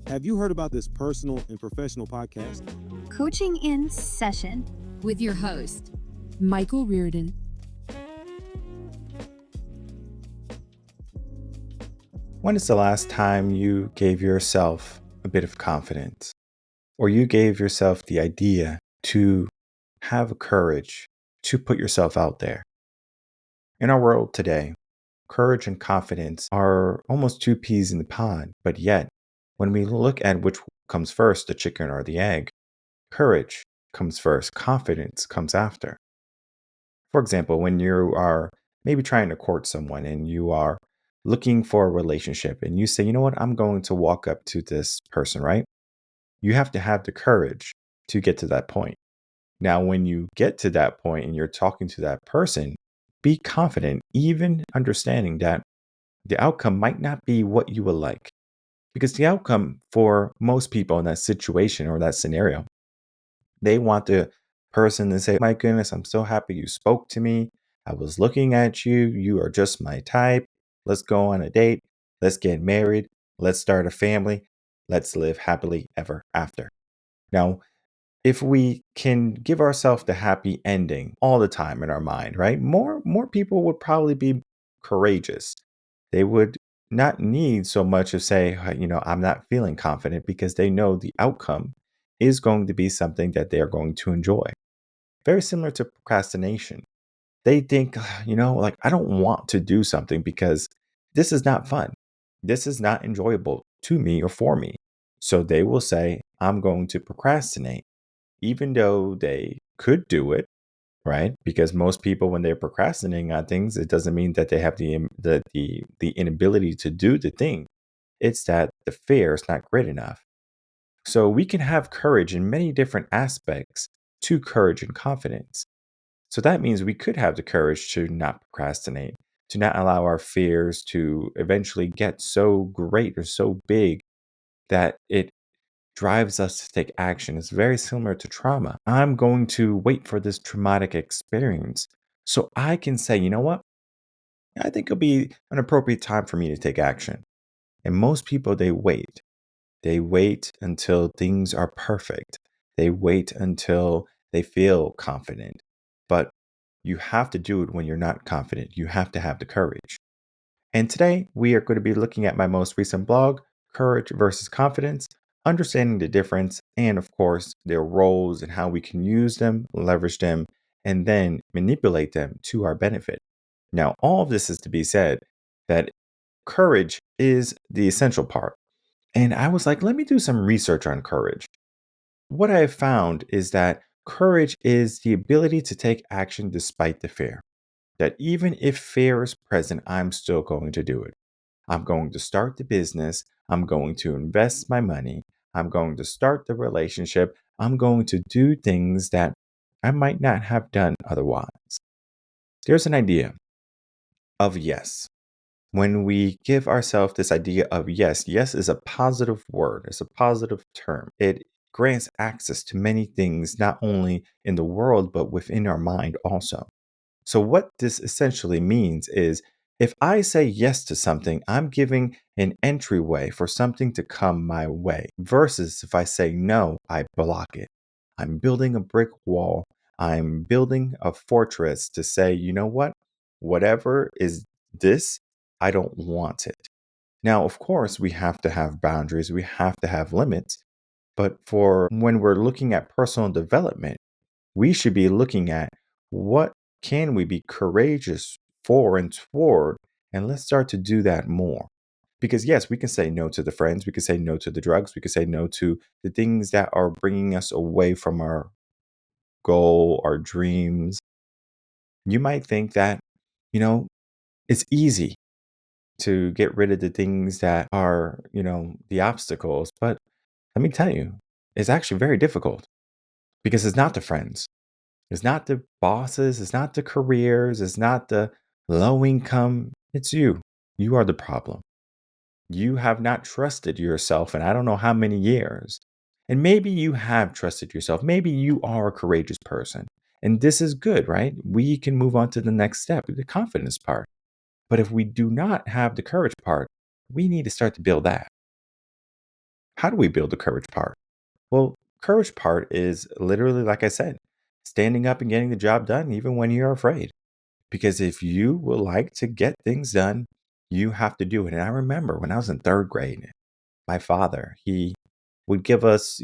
Have you heard about this personal and professional podcast? Coaching in Session with your host, Michael Rearden. When is the last time you gave yourself a bit of confidence, or you gave yourself the idea to have courage to put yourself out there? In our world today, courage and confidence are almost two peas in the pod, but yet, when we look at which comes first, the chicken or the egg, courage comes first, confidence comes after. For example, when you are maybe trying to court someone and you are looking for a relationship and you say, you know what, I'm going to walk up to this person, right? You have to have the courage to get to that point. Now, when you get to that point and you're talking to that person, be confident, even understanding that the outcome might not be what you would like. Because the outcome for most people in that situation or that scenario, they want the person to say, my goodness, I'm so happy you spoke to me. I was looking at you. You are just my type. Let's go on a date. Let's get married. Let's start a family. Let's live happily ever after. Now, if we can give ourselves the happy ending all the time in our mind, right? More people would probably be courageous. They would not need so much of say, I'm not feeling confident because they know the outcome is going to be something that they are going to enjoy. Very similar to procrastination. They think, like I don't want to do something because this is not fun. This is not enjoyable to me or for me. So they will say, I'm going to procrastinate even though they could do it, right? Because most people, when they're procrastinating on things, it doesn't mean that they have the inability to do the thing. It's that the fear is not great enough. So we can have courage in many different aspects to courage and confidence. So that means we could have the courage to not procrastinate, to not allow our fears to eventually get so great or so big that it drives us to take action. Is very similar to trauma. I'm going to wait for this traumatic experience so I can say, you know what? I think it'll be an appropriate time for me to take action. And most people, they wait. They wait until things are perfect. They wait until they feel confident. But you have to do it when you're not confident. You have to have the courage. And today we are going to be looking at my most recent blog, Courage versus Confidence, understanding the difference, and of course, their roles and how we can use them, leverage them, and then manipulate them to our benefit. Now, all of this is to be said that courage is the essential part. And I was like, let me do some research on courage. What I have found is that courage is the ability to take action despite the fear. That even if fear is present, I'm still going to do it. I'm going to start the business. I'm going to invest my money. I'm going to start the relationship. I'm going to do things that I might not have done otherwise. There's an idea of yes. When we give ourselves this idea of yes, yes is a positive word, it's a positive term. It grants access to many things, not only in the world, but within our mind also. So, what this essentially means is if I say yes to something, I'm giving an entryway for something to come my way, versus if I say no, I block it. I'm building a brick wall. I'm building a fortress to say, you know what? Whatever is this, I don't want it. Now, of course, we have to have boundaries, we have to have limits. But for when we're looking at personal development, we should be looking at what can we be courageous for and toward, and let's start to do that more. Because yes, we can say no to the friends, we can say no to the drugs, we can say no to the things that are bringing us away from our goal, our dreams. You might think that, you know, it's easy to get rid of the things that are, the obstacles. But let me tell you, it's actually very difficult because it's not the friends. It's not the bosses, it's not the careers, it's not the low income. It's you. You are the problem. You have not trusted yourself in I don't know how many years. And maybe you have trusted yourself. Maybe you are a courageous person. And this is good, right? We can move on to the next step, the confidence part. But if we do not have the courage part, we need to start to build that. how do we build the courage part? Well, courage part is literally, like I said, standing up and getting the job done, even when you're afraid. Because if you would like to get things done, you have to do it. And I remember when I was in third grade, my father, he would give us,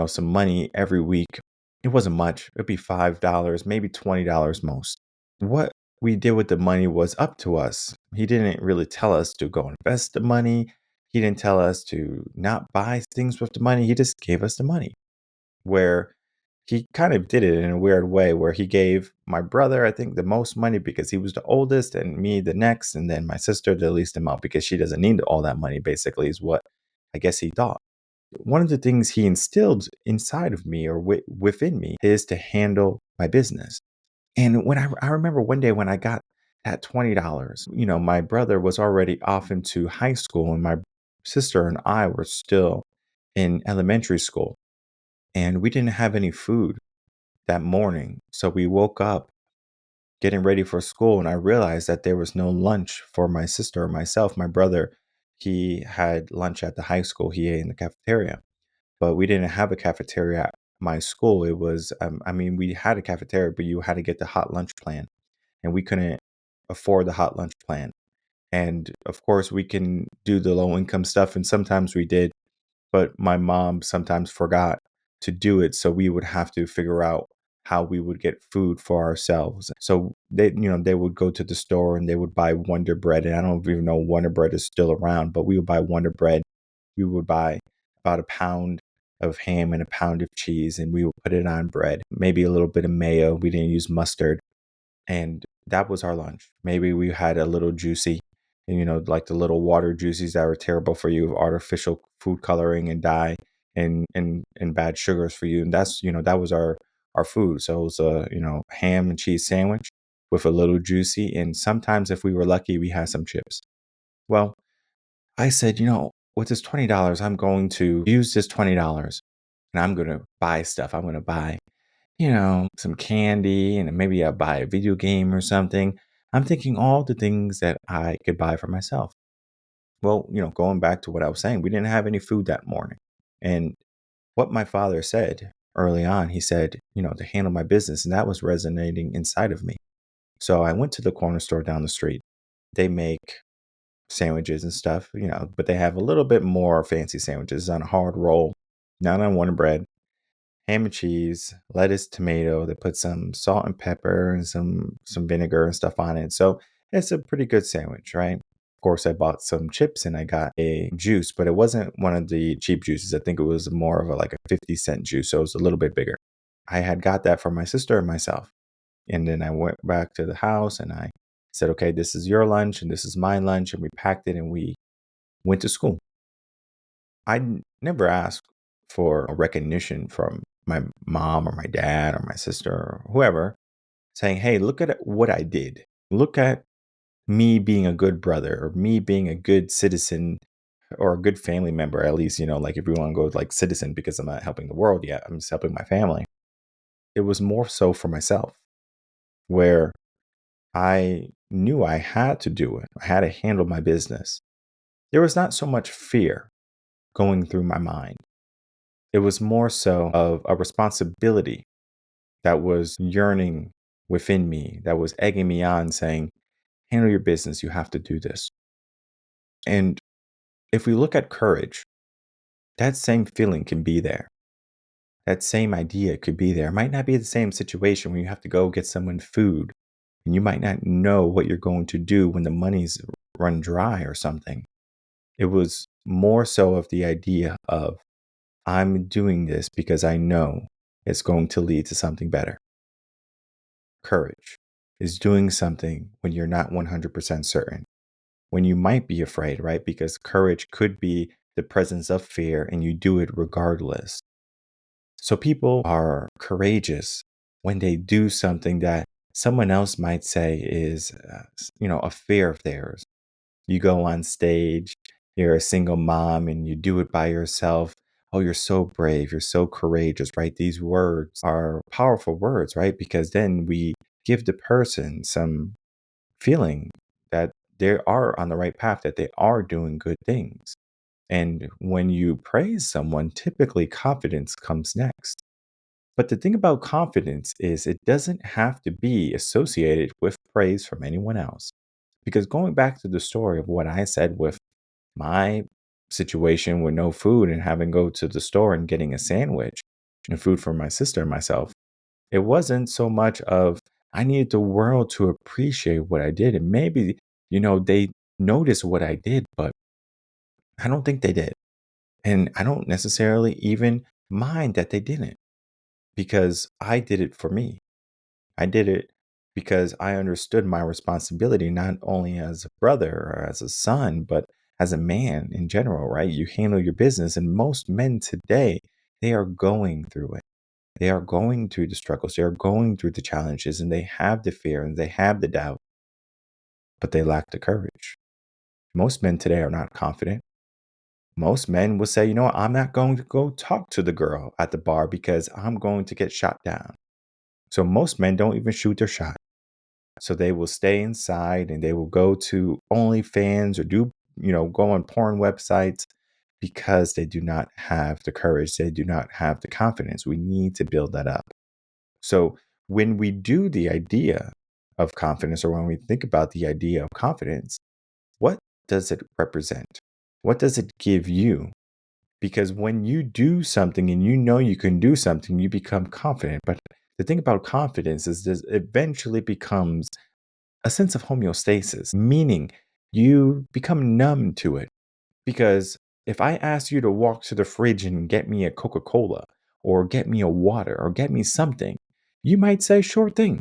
some money every week. It wasn't much. It'd be $5, maybe $20 most. What we did with the money was up to us. He didn't really tell us to go invest the money. He didn't tell us to not buy things with the money. He just gave us the money. Where he kind of did it in a weird way where he gave my brother, I think, the most money because he was the oldest, and me the next, and then my sister the least amount because she doesn't need all that money, basically, is what I guess he thought. One of the things he instilled inside of me or within me is to handle my business. And when I remember one day when I got that $20, my brother was already off into high school, and my sister and I were still in elementary school. And we didn't have any food that morning. So we woke up getting ready for school, and I realized that there was no lunch for my sister or myself. My brother, he had lunch at the high school, he ate in the cafeteria, but we didn't have a cafeteria at my school. It was, we had a cafeteria, but you had to get the hot lunch plan, and we couldn't afford the hot lunch plan. And of course, we can do the low income stuff, and sometimes we did, but my mom sometimes forgot to do it. So we would have to figure out how we would get food for ourselves. So they would go to the store and they would buy Wonder Bread. And I don't even know Wonder Bread is still around, but we would buy Wonder Bread. We would buy about a pound of ham and a pound of cheese, and we would put it on bread, maybe a little bit of mayo. We didn't use mustard. And that was our lunch. Maybe we had a little juicy, and like the little water juices that were terrible for you, artificial food coloring and dye and bad sugars for you. And that's, that was our food. So it was a, ham and cheese sandwich with a little juicy. And sometimes if we were lucky, we had some chips. Well, I said, with this $20, I'm going to use this $20 and I'm going to buy stuff. I'm going to buy some candy, and maybe I'll buy a video game or something. I'm thinking all the things that I could buy for myself. Well, going back to what I was saying, we didn't have any food that morning. And what my father said early on, he said, to handle my business, and that was resonating inside of me. So I went to the corner store down the street. They make sandwiches and stuff, but they have a little bit more fancy sandwiches on a hard roll, not on Wonder Bread, ham and cheese, lettuce, tomato. They put some salt and pepper and some vinegar and stuff on it. So it's a pretty good sandwich, right? Of course, I bought some chips and I got a juice, but it wasn't one of the cheap juices. I think it was more of like a 50-cent juice. So it was a little bit bigger. I had got that for my sister and myself. And then I went back to the house and I said, okay, this is your lunch and this is my lunch. And we packed it and we went to school. Never asked for a recognition from my mom or my dad or my sister or whoever saying, hey, look at what I did. Look at me being a good brother or me being a good citizen or a good family member, at least, like if we want to go like citizen, because I'm not helping the world yet, I'm just helping my family. It was more so for myself, where I knew I had to do it. I had to handle my business. There was not so much fear going through my mind. It was more so of a responsibility that was yearning within me, that was egging me on, saying, handle your business, you have to do this. And if we look at courage, that same feeling can be there. That same idea could be there. It might not be the same situation when you have to go get someone food and you might not know what you're going to do when the money's run dry or something. It was more so of the idea of, I'm doing this because I know it's going to lead to something better. Courage is doing something when you're not 100% certain, when you might be afraid, right? Because courage could be the presence of fear and you do it regardless. So people are courageous when they do something that someone else might say is, a fear of theirs. You go on stage, you're a single mom and you do it by yourself. Oh, you're so brave. You're so courageous, right? These words are powerful words, right? Because then we give the person some feeling that they are on the right path, that they are doing good things. And when you praise someone, typically confidence comes next. But the thing about confidence is it doesn't have to be associated with praise from anyone else. Because going back to the story of what I said with my situation with no food and having to go to the store and getting a sandwich and food for my sister and myself, it wasn't so much of I needed the world to appreciate what I did. And maybe, they noticed what I did, but I don't think they did. And I don't necessarily even mind that they didn't because I did it for me. I did it because I understood my responsibility, not only as a brother or as a son, but as a man in general, right? You handle your business. And most men today, they are going through it. They are going through the struggles. They are going through the challenges and they have the fear and they have the doubt, but they lack the courage. Most men today are not confident. Most men will say, you know what, I'm not going to go talk to the girl at the bar because I'm going to get shot down. So most men don't even shoot their shot. So they will stay inside and they will go to OnlyFans or go on porn websites because they do not have the courage. They do not have the confidence. We need to build that up. So when we do the idea of confidence or when we think about the idea of confidence, what does it represent? What does it give you? Because when you do something and you know you can do something, you become confident. But the thing about confidence is this eventually becomes a sense of homeostasis, meaning you become numb to it. Because if I ask you to walk to the fridge and get me a Coca-Cola or get me a water or get me something, you might say, sure thing,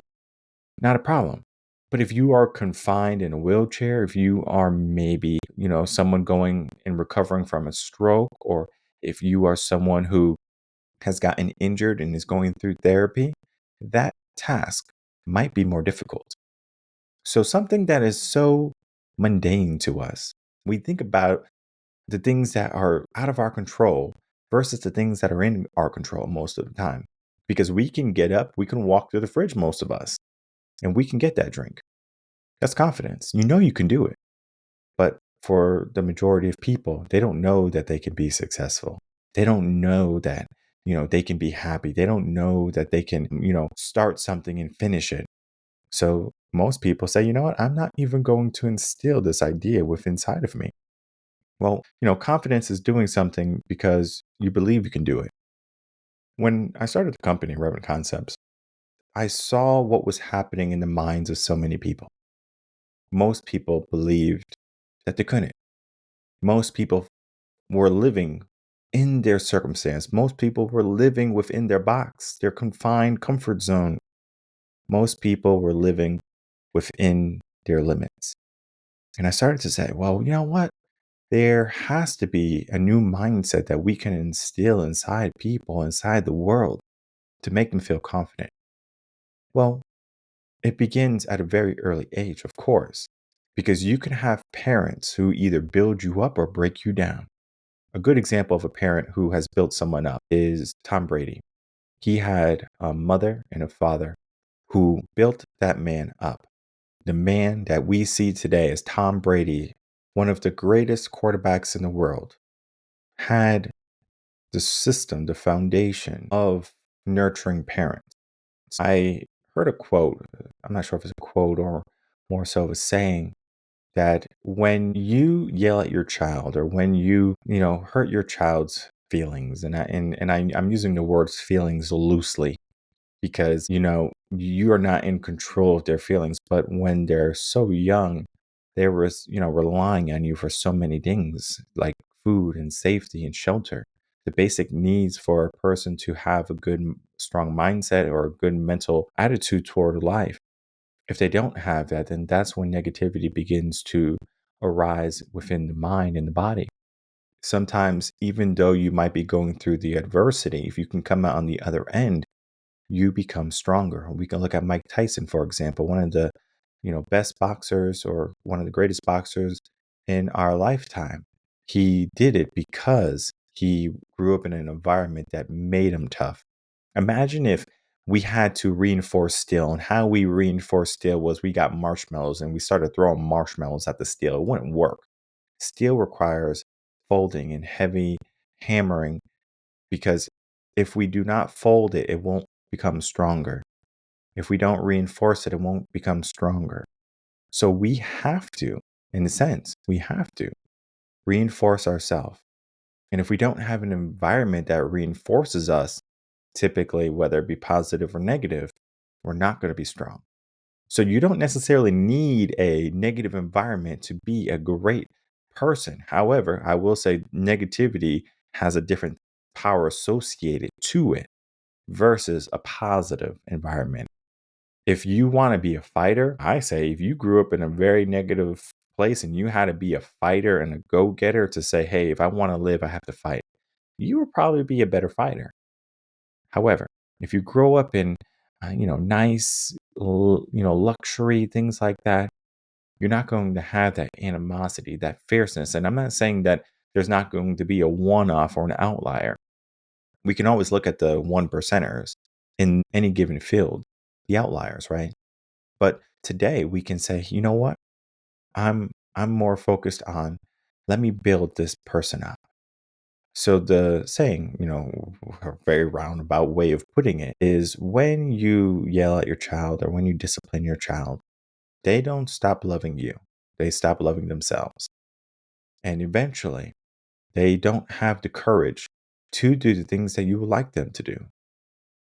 not a problem. But if you are confined in a wheelchair, if you are maybe, someone going and recovering from a stroke, or if you are someone who has gotten injured and is going through therapy, that task might be more difficult. So something that is so mundane to us, we think about the things that are out of our control versus the things that are in our control most of the time. Because we can get up, we can walk to the fridge, most of us, and we can get that drink. That's confidence. You know you can do it. But for the majority of people, they don't know that they can be successful. They don't know that, they can be happy. They don't know that they can, start something and finish it. So most people say, you know what, I'm not even going to instill this idea within inside of me. Well, confidence is doing something because you believe you can do it. When I started the company, Reven Concepts, I saw what was happening in the minds of so many people. Most people believed that they couldn't. Most people were living in their circumstance. Most people were living within their box, their confined comfort zone. Most people were living within their limits. And I started to say, well, you know what? There has to be a new mindset that we can instill inside people, inside the world, to make them feel confident. Well, it begins at a very early age, of course, because you can have parents who either build you up or break you down. A good example of a parent who has built someone up is Tom Brady. He had a mother and a father who built that man up. The man that we see today as Tom Brady, one of the greatest quarterbacks in the world, had the system, the foundation of nurturing parents. I heard a quote, I'm not sure if it's a quote or more so a saying, that when you yell at your child or when you hurt your child's feelings, I'm using the words feelings loosely because you are not in control of their feelings, but when they're so young, they were relying on you for so many things like food and safety and shelter, the basic needs for a person to have a good strong mindset or a good mental attitude toward life. If they don't have that, then that's when negativity begins to arise within the mind and the body. Sometimes, even though you might be going through the adversity, if you can come out on the other end, you become stronger. We can look at Mike Tyson, for example, one of the best boxers or one of the greatest boxers in our lifetime. He did it because he grew up in an environment that made him tough. Imagine if we had to reinforce steel, and how we reinforced steel was we got marshmallows and we started throwing marshmallows at the steel. It wouldn't work. Steel requires folding and heavy hammering, because if we do not fold it, it won't become stronger. If we don't reinforce it, it won't become stronger. So we have to, in a sense, we have to reinforce ourselves. And if we don't have an environment that reinforces us, typically, whether it be positive or negative, we're not going to be strong. So you don't necessarily need a negative environment to be a great person. However, I will say negativity has a different power associated to it versus a positive environment. If you want to be a fighter, I say if you grew up in a very negative place and you had to be a fighter and a go-getter to say, hey, if I want to live, I have to fight, you would probably be a better fighter. However, if you grow up in, nice, luxury, things like that, you're not going to have that animosity, that fierceness. And I'm not saying that there's not going to be a one-off or an outlier. We can always look at the one percenters in any given field, the outliers, right? But today we can say, you know what? I'm more focused on, let me build this person up. So the saying, a very roundabout way of putting it is, when you yell at your child or when you discipline your child, they don't stop loving you. They stop loving themselves. And eventually, they don't have the courage to do the things that you would like them to do,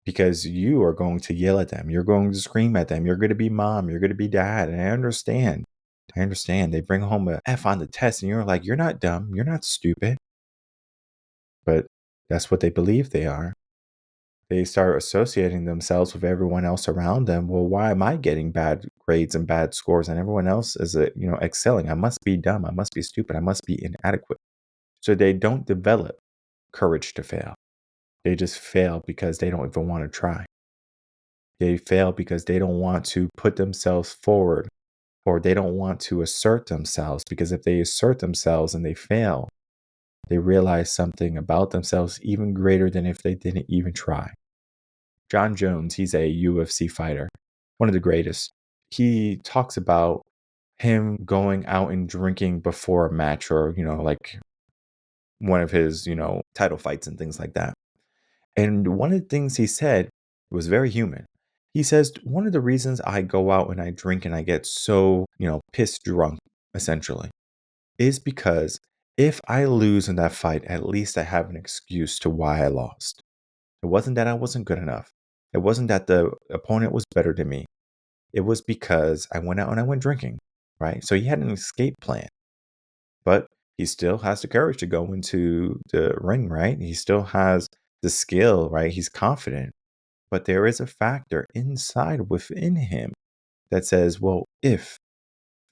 because you are going to yell at them. You're going to scream at them. You're going to be mom. You're going to be dad. And I understand. They bring home a F on the test and you're like, you're not dumb. You're not stupid. But that's what they believe they are. They start associating themselves with everyone else around them. Well, why am I getting bad grades and bad scores and everyone else is, excelling? I must be dumb. I must be stupid. I must be inadequate. So they don't develop courage to fail. They just fail because they don't even want to try. They fail because they don't want to put themselves forward, or they don't want to assert themselves, because if they assert themselves and they fail, they realize something about themselves even greater than if they didn't even try. John Jones, he's a UFC fighter, one of the greatest. He talks about him going out and drinking before a match, or, like one of his, title fights and things like that. And one of the things he said was very human. He says, one of the reasons I go out and I drink and I get so, piss drunk, essentially, is because if I lose in that fight, at least I have an excuse to why I lost. It wasn't that I wasn't good enough. It wasn't that the opponent was better than me. It was because I went out and I went drinking, right? So he had an escape plan, but he still has the courage to go into the ring, right? He still has the skill, right? He's confident, but there is a factor inside within him that says, well, if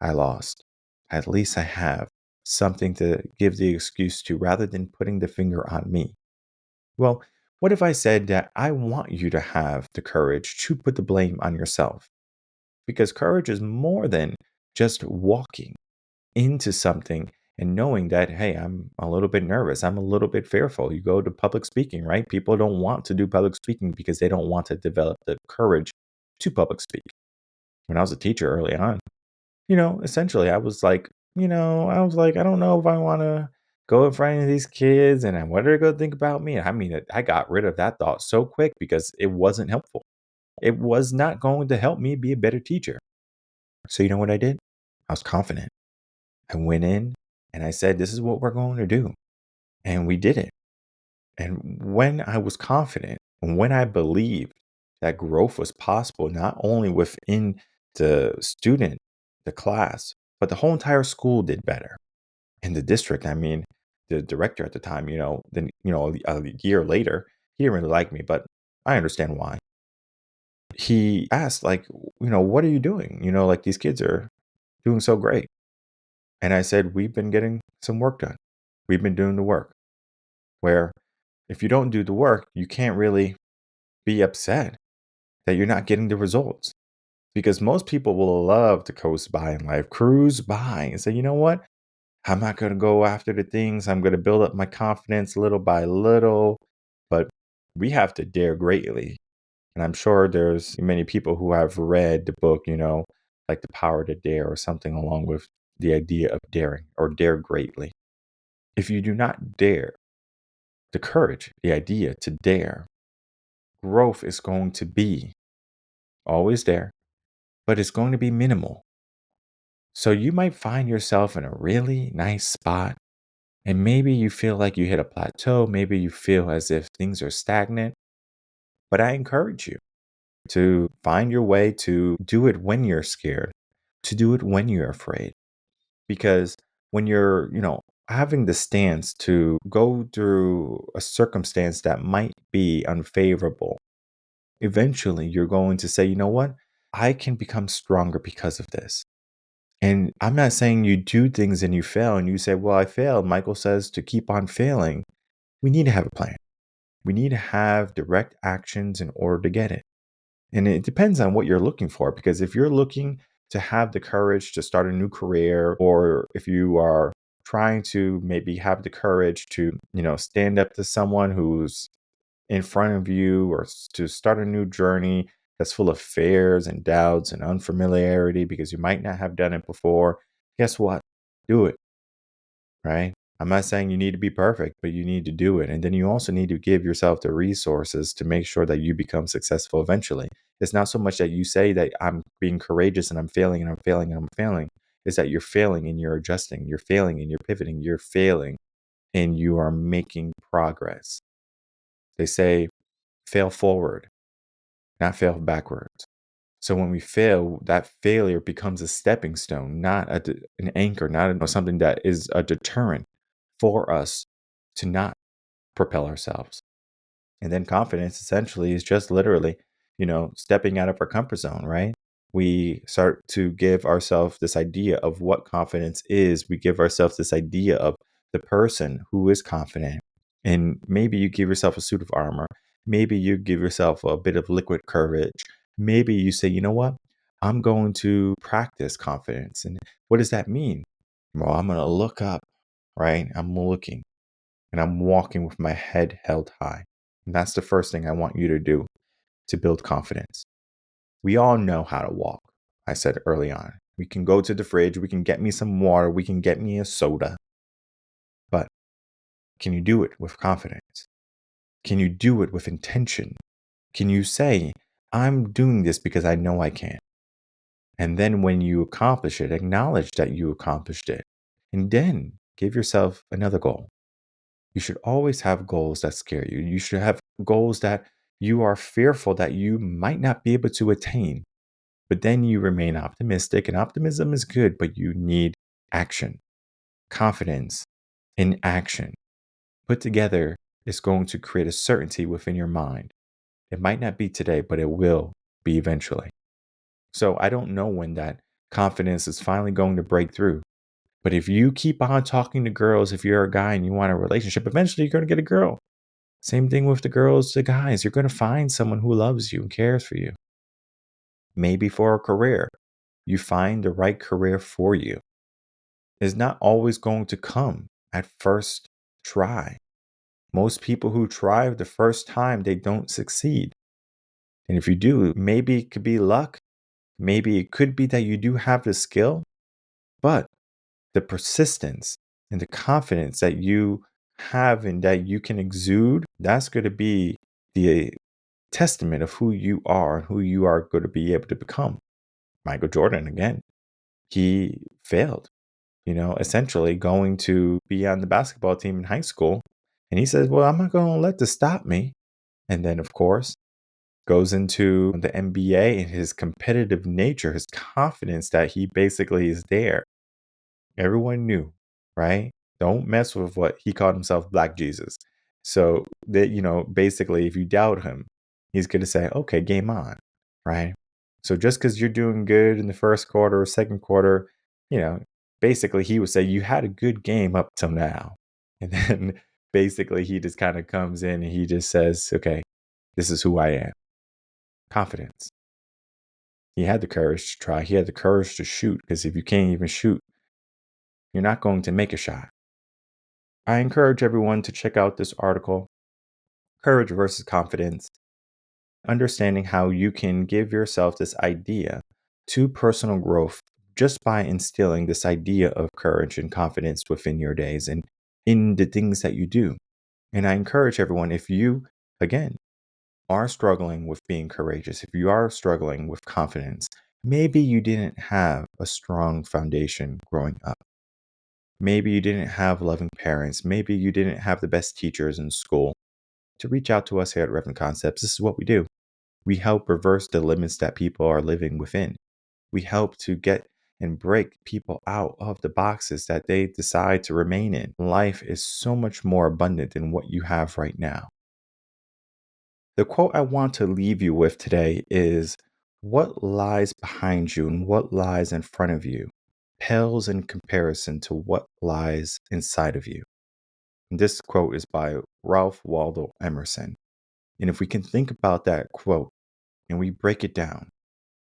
I lost, at least I have something to give the excuse to, rather than putting the finger on me. Well, what if I said that I want you to have the courage to put the blame on yourself? Because courage is more than just walking into something and knowing that, hey, I'm a little bit nervous. I'm a little bit fearful. You go to public speaking, right? People don't want to do public speaking because they don't want to develop the courage to public speak. When I was a teacher early on, essentially I don't know if I want to go in front of these kids and what are they going to think about me? I mean, I got rid of that thought so quick because it wasn't helpful. It was not going to help me be a better teacher. So you know what I did? I was confident. I went in and I said, this is what we're going to do. And we did it. And when I was confident, and when I believed that growth was possible, not only within the student, the class, but the whole entire school did better. And the district, I mean, the director at the time, a year later, he didn't really like me, but I understand why. He asked, like, what are you doing? Like, these kids are doing so great. And I said, we've been getting some work done. We've been doing the work. Where if you don't do the work, you can't really be upset that you're not getting the results. Because most people will love to coast by in life, cruise by and say, you know what? I'm not going to go after the things. I'm going to build up my confidence little by little. But we have to dare greatly. And I'm sure there's many people who have read the book, like The Power to Dare or something along with the idea of daring or dare greatly. If you do not dare, the courage, the idea to dare, growth is going to be always there, but it's going to be minimal. So you might find yourself in a really nice spot, and maybe you feel like you hit a plateau. Maybe you feel as if things are stagnant. But I encourage you to find your way to do it when you're scared, to do it when you're afraid. Because when you're, having the stance to go through a circumstance that might be unfavorable, eventually you're going to say, you know what? I can become stronger because of this. And I'm not saying you do things and you fail and you say, well, I failed. Michael says to keep on failing. We need to have a plan. We need to have direct actions in order to get it. And it depends on what you're looking for, because if you're looking to have the courage to start a new career, or if you are trying to maybe have the courage to, stand up to someone who's in front of you, or to start a new journey that's full of fears and doubts and unfamiliarity because you might not have done it before, guess what? Do it, right? I'm not saying you need to be perfect, but you need to do it. And then you also need to give yourself the resources to make sure that you become successful eventually. It's not so much that you say that I'm being courageous and I'm failing and I'm failing and I'm failing. It's that you're failing and you're adjusting, you're failing and you're pivoting, you're failing and you are making progress. They say fail forward, not fail backwards. So when we fail, that failure becomes a stepping stone, not an anchor, not something that is a deterrent for us to not propel ourselves. And then confidence essentially is just literally, stepping out of our comfort zone, right? We start to give ourselves this idea of what confidence is. We give ourselves this idea of the person who is confident. And maybe you give yourself a suit of armor. Maybe you give yourself a bit of liquid courage. Maybe you say, you know what? I'm going to practice confidence. And what does that mean? Well, I'm going to look up, right? I'm looking and I'm walking with my head held high. And that's the first thing I want you to do to build confidence. We all know how to walk, I said early on. We can go to the fridge, we can get me some water, we can get me a soda. But can you do it with confidence? Can you do it with intention? Can you say, I'm doing this because I know I can? And then when you accomplish it, acknowledge that you accomplished it. And then give yourself another goal. You should always have goals that scare you. You should have goals that you are fearful that you might not be able to attain. But then you remain optimistic, and optimism is good, but you need action. Confidence in action put together is going to create a certainty within your mind. It might not be today, but it will be eventually. So I don't know when that confidence is finally going to break through. But if you keep on talking to girls, if you're a guy and you want a relationship, eventually you're going to get a girl. Same thing with the girls, the guys. You're going to find someone who loves you and cares for you. Maybe for a career, you find the right career for you. It's not always going to come at first try. Most people who try the first time, they don't succeed. And if you do, maybe it could be luck. Maybe it could be that you do have the skill, but the persistence and the confidence that you have and that you can exude, that's going to be the testament of who you are and who you are going to be able to become. Michael Jordan, again, he failed, essentially going to be on the basketball team in high school. And he says, well, I'm not going to let this stop me. And then, of course, goes into the NBA and his competitive nature, his confidence that he basically is there. Everyone knew, right? Don't mess with what he called himself, Black Jesus. So that, basically, if you doubt him, he's going to say, okay, game on, right? So just because you're doing good in the first quarter or second quarter, basically he would say you had a good game up till now. And then basically he just kind of comes in and he just says, okay, this is who I am. Confidence. He had the courage to try. He had the courage to shoot, because if you can't even shoot, you're not going to make a shot. I encourage everyone to check out this article, Courage versus Confidence, understanding how you can give yourself this idea to personal growth just by instilling this idea of courage and confidence within your days. And in the things that you do. And I encourage everyone, if you, again, are struggling with being courageous, if you are struggling with confidence, maybe you didn't have a strong foundation growing up. Maybe you didn't have loving parents. Maybe you didn't have the best teachers in school. To reach out to us here at Reven Concepts, this is what we do. We help reverse the limits that people are living within. We help to get and break people out of the boxes that they decide to remain in. Life is so much more abundant than what you have right now. The quote I want to leave you with today is, "What lies behind you and what lies in front of you pales in comparison to what lies inside of you." And this quote is by Ralph Waldo Emerson. And if we can think about that quote and we break it down,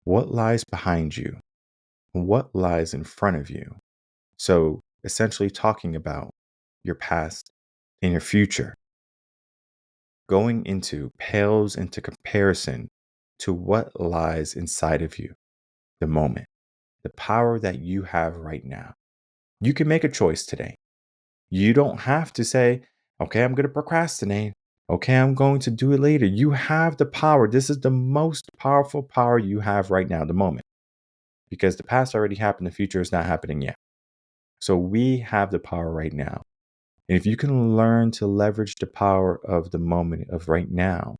what lies behind you? What lies in front of you? So essentially talking about your past and your future. Going into pales into comparison to what lies inside of you, the moment, the power that you have right now. You can make a choice today. You don't have to say, okay, I'm going to procrastinate. Okay, I'm going to do it later. You have the power. This is the most powerful power you have right now, the moment. Because the past already happened, the future is not happening yet. So we have the power right now. And if you can learn to leverage the power of the moment of right now,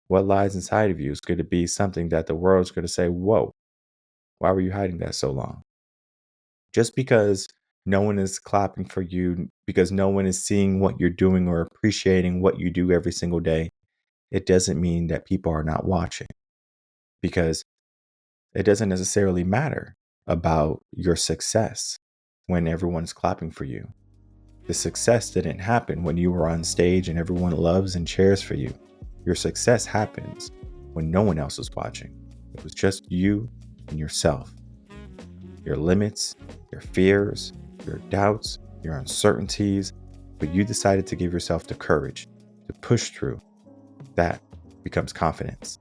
what lies inside of you is going to be something that the world's going to say, whoa, why were you hiding that so long? Just because no one is clapping for you, because no one is seeing what you're doing or appreciating what you do every single day, it doesn't mean that people are not watching. Because it doesn't necessarily matter about your success when everyone's clapping for you. The success didn't happen when you were on stage and everyone loves and cheers for you. Your success happens when no one else is watching. It was just you and yourself. Your limits, your fears, your doubts, your uncertainties, but you decided to give yourself the courage to push through. That becomes confidence.